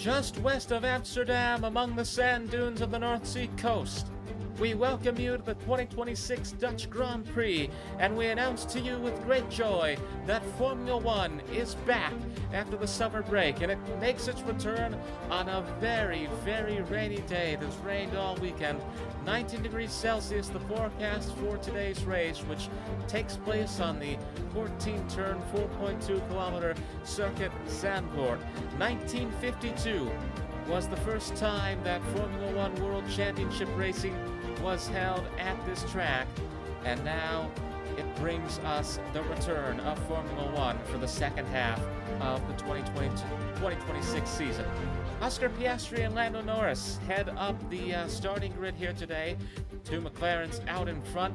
just west of Amsterdam among the sand dunes of the North Sea coast. We welcome you to the 2026 Dutch Grand Prix, and we announce to you with great joy that Formula One is back after the summer break, and it makes its return on a very, very rainy day. It has rained all weekend. 19 degrees Celsius, the forecast for today's race, which takes place on the 14-turn, 4.2-kilometer Circuit Zandvoort. 1952 was the first time that Formula One World Championship racing was held at this track, and now it brings us the return of Formula One for the second half of the 2026 season. Oscar Piastri and Lando Norris head up the starting grid here today. Two McLarens out in front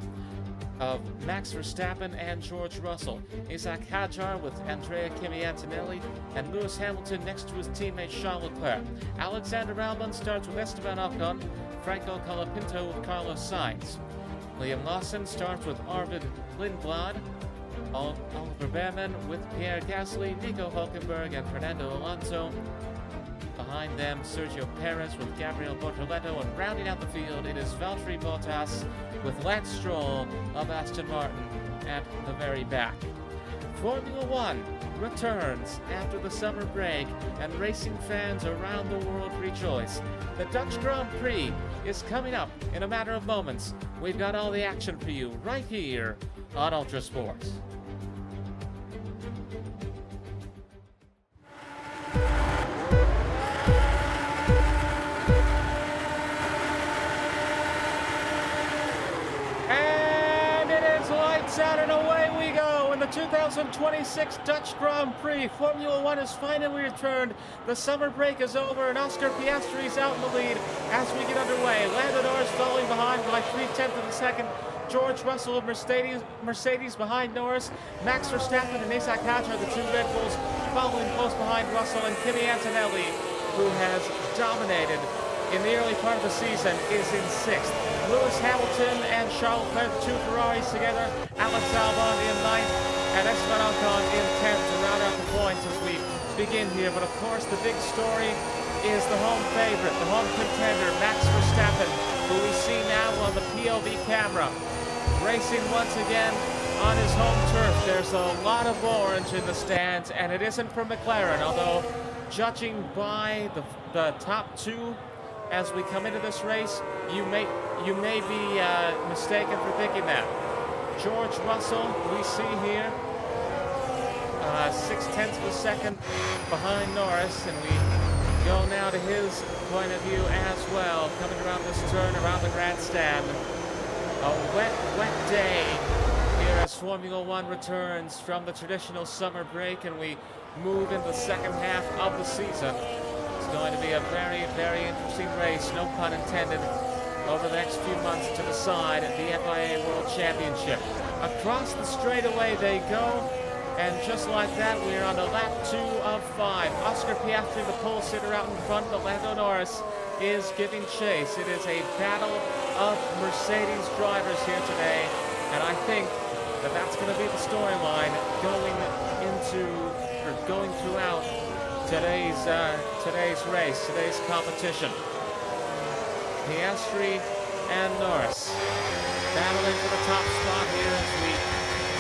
of Max Verstappen and George Russell. Isaac Hadjar with Andrea Kimi Antonelli and Lewis Hamilton next to his teammate Charles Leclerc. Alexander Albon starts with Esteban Ocon, Franco Colapinto with Carlos Sainz. Liam Lawson starts with Arvid Lindblad, Oliver Behrman with Pierre Gasly, Nico Hulkenberg and Fernando Alonso. Behind them, Sergio Perez with Gabriel Bortoleto, and rounding out the field, it is Valtteri Bottas with Lance Stroll of Aston Martin at the very back. Formula One returns after the summer break, and racing fans around the world rejoice. The Dutch Grand Prix is coming up in a matter of moments. We've got all the action for you right here on ULTRASPORT. Out and away we go in the 2026 Dutch Grand Prix. Formula One has finally returned. The summer break is over, and Oscar Piastri is out in the lead as we get underway. Lando Norris falling behind by 0.3 of a second. George Russell of Mercedes behind Norris. Max Verstappen and Isaac Hadjar, the two Red Bulls, following close behind Russell, and Kimi Antonelli, who has dominated in the early part of the season, is in sixth. Lewis Hamilton and Charles Leclerc, two Ferraris together. Alex Albon in ninth, and Esteban Ocon in 10th to round out the points as we begin here. But of course, the big story is the home favorite, the home contender, Max Verstappen, who we see now on the POV camera, racing once again on his home turf. There's a lot of orange in the stands, and it isn't for McLaren, although judging by the top two as we come into this race, you may be mistaken for thinking that. George Russell, we see here, 0.6 of a second behind Norris, and we go now to his point of view as well, coming around this turn, around the grandstand. A wet day here as Formula One returns from the traditional summer break, and we move into the second half of the season. It's going to be a very, very interesting race, no pun intended, over the next few months to decide the FIA World Championship. Across the straightaway they go, and just like that, we're on to lap 2 of 5. Oscar Piastri, the pole sitter, out in front, but Lando Norris is giving chase. It is a battle of Mercedes drivers here today, and I think that that's going to be the storyline going throughout today's race, today's competition. Piastri and Norris battling for the top spot here as we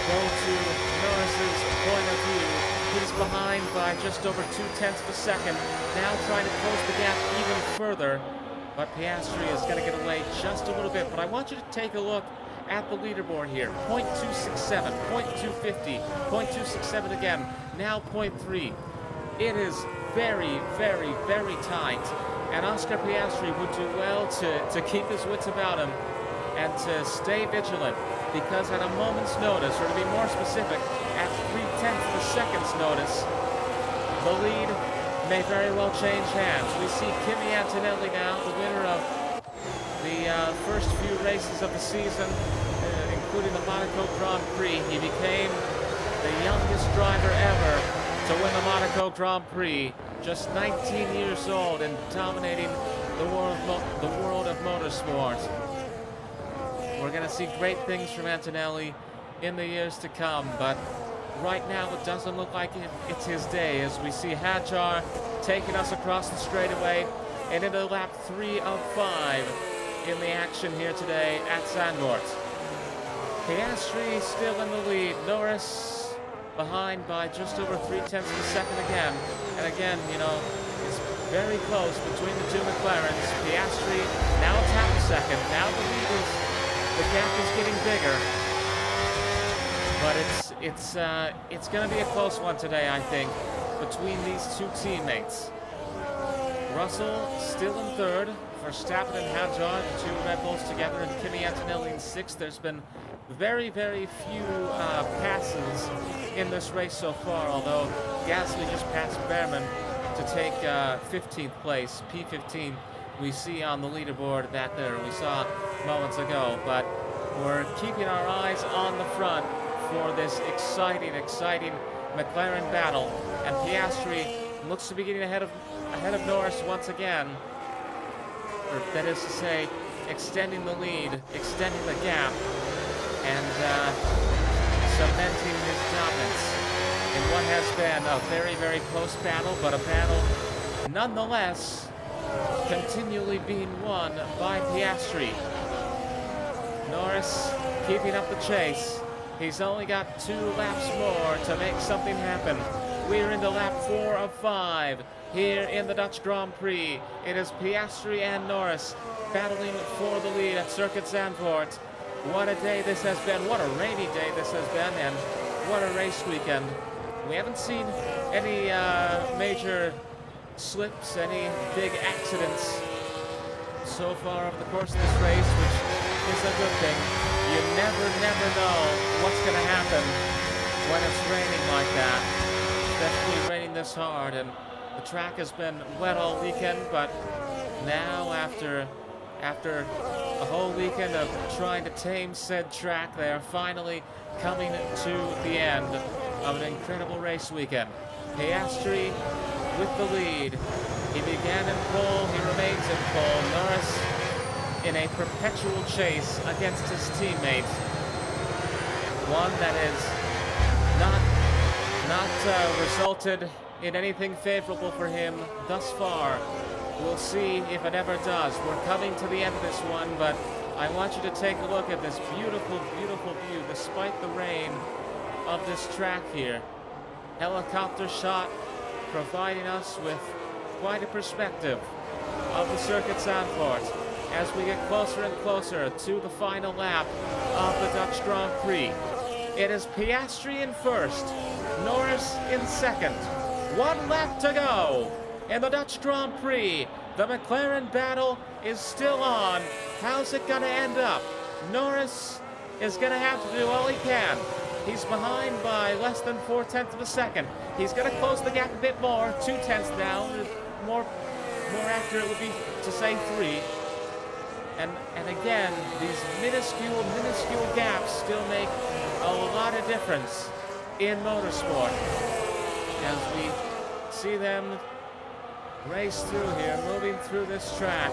go to Norris's point of view. He's behind by just over 0.2 of a second, now trying to close the gap even further, but Piastri is going to get away just a little bit. But I want you to take a look at the leaderboard here. 0.267, 0.250, 0.267 again, now 0.3. It is very, very, very tight, and Oscar Piastri would do well to keep his wits about him and to stay vigilant, because at a moment's notice, or to be more specific, at 0.3 of a second's notice, the lead may very well change hands. We see Kimi Antonelli now, the winner of the first few races of the season, including the Monaco Grand Prix. He became the youngest driver ever to win the Monaco Grand Prix, just 19 years old, and dominating the world of motorsport. We're going to see great things from Antonelli in the years to come, but right now it doesn't look like it's his day, as we see Hadjar taking us across the straightaway and into lap 3 of 5 in the action here today at Zandvoort. Piastri still in the lead. Norris behind by just over 0.3 of a second again. And again, you know, it's very close between the two McLarens. Piastri now it's half a second. Now the gap is getting bigger. But it's going to be a close one today, I think, between these two teammates. Russell still in third. Verstappen and Hadjar, the two Red Bulls together, and Kimi Antonelli in sixth. There's been very, very few passes in this race so far, although Gasly just passed Behrman to take 15th place, P15. We see on the leaderboard that there we saw moments ago, but we're keeping our eyes on the front for this exciting McLaren battle, and Piastri looks to be getting ahead of Norris once again, or that is to say, extending the lead, extending the gap, and cementing his dominance in what has been a very, very close battle, but a battle nonetheless continually being won by Piastri. Norris keeping up the chase. He's only got 2 laps more to make something happen. We're into lap 4 of 5 here in the Dutch Grand Prix. It is Piastri and Norris battling for the lead at Circuit Zandvoort. What a day this has been. What a rainy day this has been, and what a race weekend. We haven't seen any major slips, any big accidents so far over the course of this race, which is a good thing. You never know what's going to happen when it's raining like that, especially raining this hard. And the track has been wet all weekend, but now after a whole weekend of trying to tame said track, they are finally coming to the end of an incredible race weekend. Piastri with the lead. He began in pole, he remains in pole. Norris in a perpetual chase against his teammate. One that has not resulted in anything favorable for him thus far. We'll see if it ever does. We're coming to the end of this one, but I want you to take a look at this beautiful, beautiful view, despite the rain, of this track here. Helicopter shot providing us with quite a perspective of the Circuit Zandvoort as we get closer and closer to the final lap of the Dutch Grand Prix. It is Piastri in first, Norris in second. 1 lap to go in the Dutch Grand Prix. The McLaren battle is still on. How's it going to end up? Norris is going to have to do all he can. He's behind by less than 0.4 of a second. He's going to close the gap a bit more. 0.2 now. More accurate would be to say 3. And again, these minuscule gaps still make a lot of difference in motorsport. As we see them race through here, moving through this track.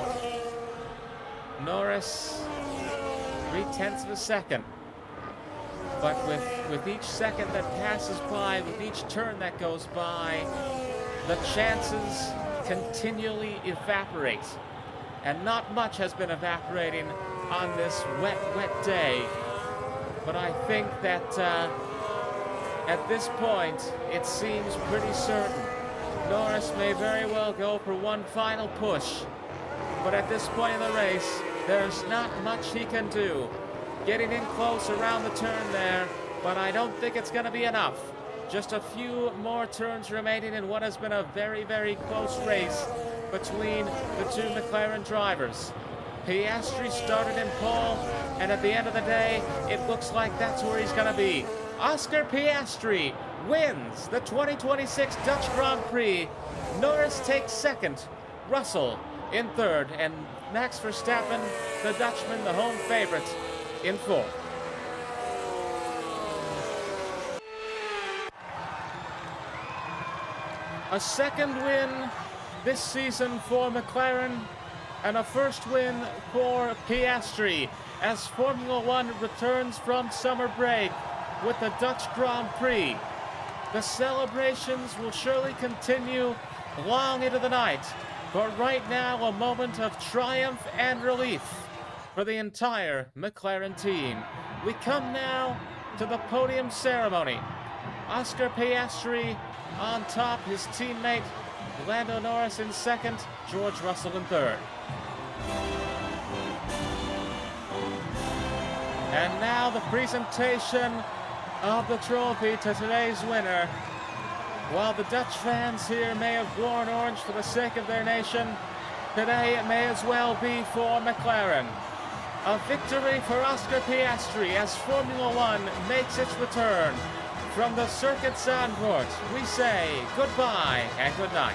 Norris, 0.3 of a second. But with each second that passes by, with each turn that goes by, the chances continually evaporate. And not much has been evaporating on this wet day. But I think that at this point, it seems pretty certain Norris may very well go for one final push. But at this point in the race, there's not much he can do. Getting in close around the turn there, but I don't think it's going to be enough. Just a few more turns remaining in what has been a very, very close race between the two McLaren drivers. Piastri started in pole, and at the end of the day, it looks like that's where he's going to be. Oscar Piastri wins the 2026 Dutch Grand Prix. Norris takes second, Russell in third, and Max Verstappen, the Dutchman, the home favorite, in fourth. A second win this season for McLaren, and a first win for Piastri as Formula One returns from summer break with the Dutch Grand Prix The celebrations will surely continue long into the night, but right now a moment of triumph and relief for the entire McLaren team. We come now to the podium ceremony. Oscar Piastri on top, his teammate Lando Norris in second, George Russell in third. And now the presentation of the trophy to today's winner. While the Dutch fans here may have worn orange for the sake of their nation, today it may as well be for McLaren. A victory for Oscar Piastri as Formula One makes its return. From the Circuit Zandvoort, we say goodbye and good night.